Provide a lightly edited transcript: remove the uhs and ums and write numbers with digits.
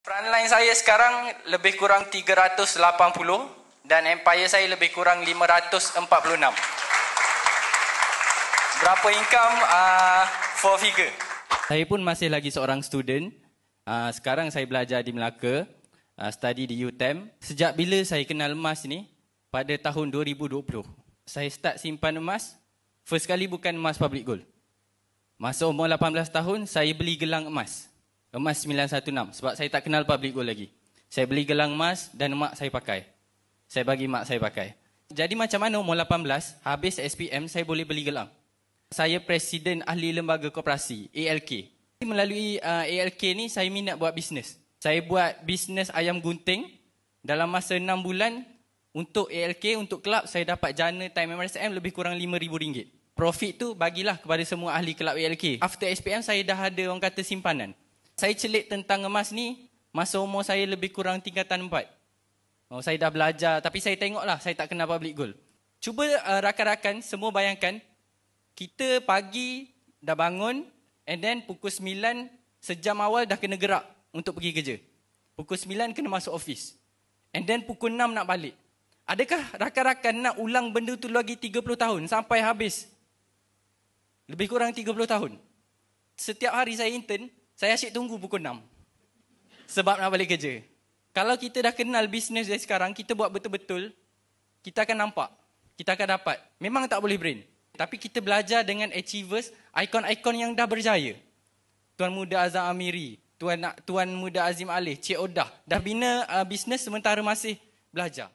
Frontline saya sekarang lebih kurang 380 dan empire saya lebih kurang 546. Berapa income? 4 figure. Saya pun masih lagi seorang student. Sekarang saya belajar di Melaka, study di UTM. Sejak bila saya kenal emas ni? Pada tahun 2020. Saya start simpan emas. First kali bukan emas public gold. Masa umur 18 tahun, saya beli gelang emas. Emas 916 sebab saya tak kenal public gold lagi. Saya beli gelang emas dan mak saya pakai. Saya bagi mak saya pakai. Jadi macam mana umur 18, habis SPM saya boleh beli gelang. Saya Presiden Ahli Lembaga Koperasi, ALK. Melalui ALK ni saya minat buat bisnes. Saya buat bisnes ayam gunting. Dalam masa 6 bulan untuk ALK, untuk kelab saya dapat jana time MRSM lebih kurang RM5,000. Profit tu bagilah kepada semua ahli kelab ALK. After SPM saya dah ada orang kata simpanan. Saya celik tentang emas ni masa umur saya lebih kurang tingkatan 4. Saya dah belajar tapi saya tengoklah saya tak kenal public gold. Cuba rakan-rakan semua bayangkan kita pagi dah bangun and then pukul 9 sejam awal dah kena gerak untuk pergi kerja. Pukul 9 kena masuk office. And then pukul 6 nak balik. Adakah rakan-rakan nak ulang benda tu lagi 30 tahun sampai habis? Lebih kurang 30 tahun. Setiap hari saya intern, saya asyik tunggu pukul 6. Sebab nak balik kerja. Kalau kita dah kenal bisnes dari sekarang, kita buat betul-betul, kita akan nampak. Kita akan dapat. Memang tak boleh brain. Tapi kita belajar dengan achievers, ikon-ikon yang dah berjaya. Tuan Muda Azam Amiri, Tuan Muda Azim Alih, Cik Odah. Dah bina bisnes sementara masih belajar.